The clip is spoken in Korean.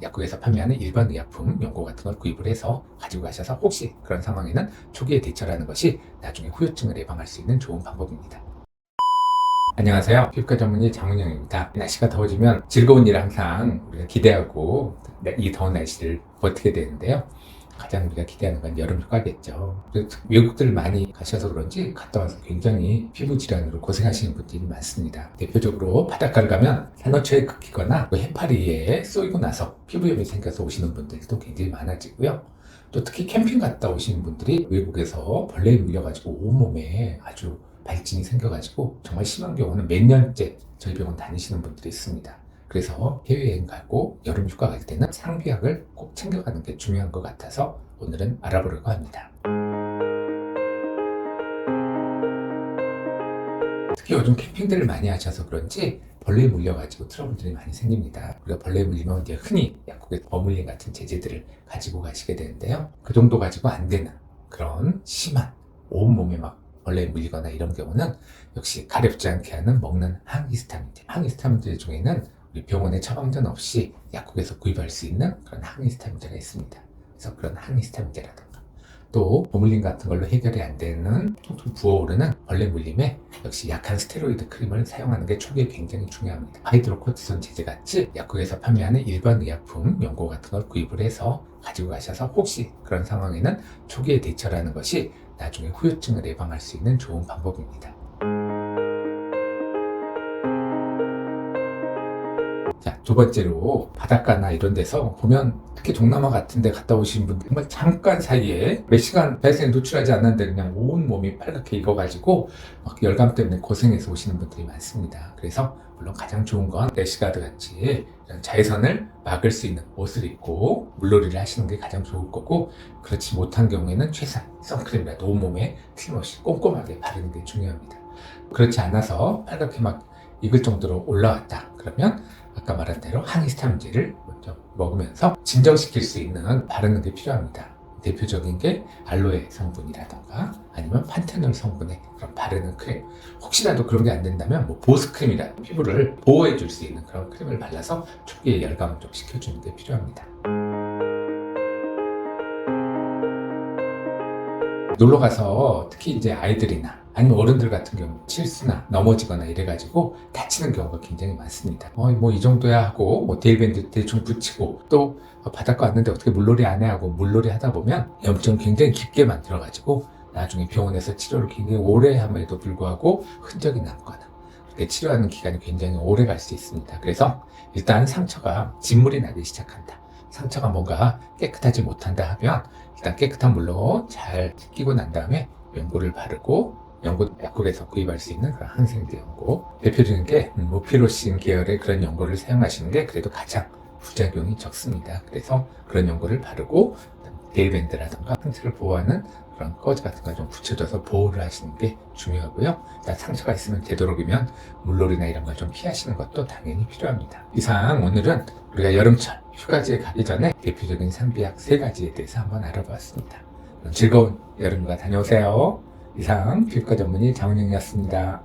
약국에서 판매하는 일반 의약품, 연고 같은 걸 구입을 해서 가지고 가셔서 혹시 그런 상황에는 초기에 대처하는 것이 나중에 후유증을 예방할 수 있는 좋은 방법입니다. 안녕하세요. 피부과 전문의 장은영입니다. 날씨가 더워지면 즐거운 일을 항상 우리가 기대하고 이 더운 날씨를 버티게 되는데요. 가장 우리가 기대하는 건 여름 휴가겠죠. 외국들 많이 가셔서 그런지 갔다 와서 굉장히 피부 질환으로 고생하시는 분들이 많습니다. 대표적으로 바닷가를 가면 산호초에 긁히거나 해파리에 쏘이고 나서 피부염이 생겨서 오시는 분들도 굉장히 많아지고요. 또 특히 캠핑 갔다 오시는 분들이 외국에서 벌레에 물려가지고 온몸에 아주 발진이 생겨가지고 정말 심한 경우는 몇 년째 저희 병원 다니시는 분들이 있습니다. 그래서 해외여행 가고 여름 휴가 갈 때는 상비약을 꼭 챙겨가는 게 중요한 것 같아서 오늘은 알아보려고 합니다. 특히 요즘 캠핑들을 많이 하셔서 그런지 벌레에 물려가지고 트러블들이 많이 생깁니다. 우리가 벌레에 물리면 이제 흔히 약국에 버물린 같은 제제들을 가지고 가시게 되는데요. 그 정도 가지고 안 되는 그런 심한 온몸에 막 벌레에 물리거나 이런 경우는 역시 가렵지 않게 하는 먹는 항히스타민제. 항히스타민제 중에는 우리 병원에 처방전 없이 약국에서 구입할 수 있는 그런 항히스타민제가 있습니다. 그래서 그런 항히스타민제라든가 또 버물림 같은 걸로 해결이 안 되는 퉁퉁 부어오르는 벌레 물림에 역시 약한 스테로이드 크림을 사용하는 게 초기에 굉장히 중요합니다. 하이드로코티손 제제 같이 약국에서 판매하는 일반 의약품, 연고 같은 걸 구입을 해서 가지고 가셔서 혹시 그런 상황에는 초기에 대처를 하는 것이 나중에 후유증을 예방할 수 있는 좋은 방법입니다. 자, 두 번째로 바닷가나 이런 데서 보면 특히 동남아 같은 데 갔다 오신 분들 정말 잠깐 사이에 몇 시간 배수에 노출하지 않는데 그냥 온 몸이 빨갛게 익어가지고 막 열감 때문에 고생해서 오시는 분들이 많습니다. 그래서 물론 가장 좋은 건 래시가드 같이 이런 자외선을 막을 수 있는 옷을 입고 물놀이를 하시는 게 가장 좋을 거고, 그렇지 못한 경우에는 최소한 선크림이라도 온몸에 틀림없이 꼼꼼하게 바르는 게 중요합니다. 그렇지 않아서 빨갛게 막 익을 정도로 올라왔다 그러면 아까 말한 대로 항히스타민제를 먼저 먹으면서 진정시킬 수 있는 바르는 게 필요합니다. 대표적인 게 알로에 성분이라던가 아니면 판테놀 성분의 그런 바르는 크림, 혹시라도 그런 게 안 된다면 뭐 보습크림이라든가 피부를 보호해 줄 수 있는 그런 크림을 발라서 초기에 열감을 좀 식혀주는 게 필요합니다. 놀러가서 특히 이제 아이들이나 아니면 어른들 같은 경우 실수나 넘어지거나 이래가지고 다치는 경우가 굉장히 많습니다. 뭐 이 정도야 하고 뭐 데일밴드 대충 붙이고 또 바닷가 왔는데 어떻게 물놀이 안 해 하고 물놀이 하다 보면 염증을 굉장히 깊게 만들어가지고 나중에 병원에서 치료를 굉장히 오래 함에도 불구하고 흔적이 남거나 그렇게 치료하는 기간이 굉장히 오래 갈 수 있습니다. 그래서 일단 상처가 진물이 나기 시작한다, 상처가 뭔가 깨끗하지 못한다 하면 일단 깨끗한 물로 잘 씻기고 난 다음에 연고를 바르고, 연고 약국에서 구입할 수 있는 그런 항생제 연고, 대표적인 게 모피로신 계열의 그런 연고를 사용하시는 게 그래도 가장 부작용이 적습니다. 그래서 그런 연고를 바르고 데일밴드라든가 상처를 보호하는 그런 거즈 같은 거 좀 붙여줘서 보호를 하시는 게 중요하고요. 일단 상처가 있으면 되도록이면 물놀이나 이런 걸 좀 피하시는 것도 당연히 필요합니다. 이상 오늘은 우리가 여름철 휴가지에 가기 전에 대표적인 상비약 3가지에 대해서 한번 알아보았습니다. 즐거운 여름휴가 다녀오세요. 이상 피부과 전문의 장은영이었습니다.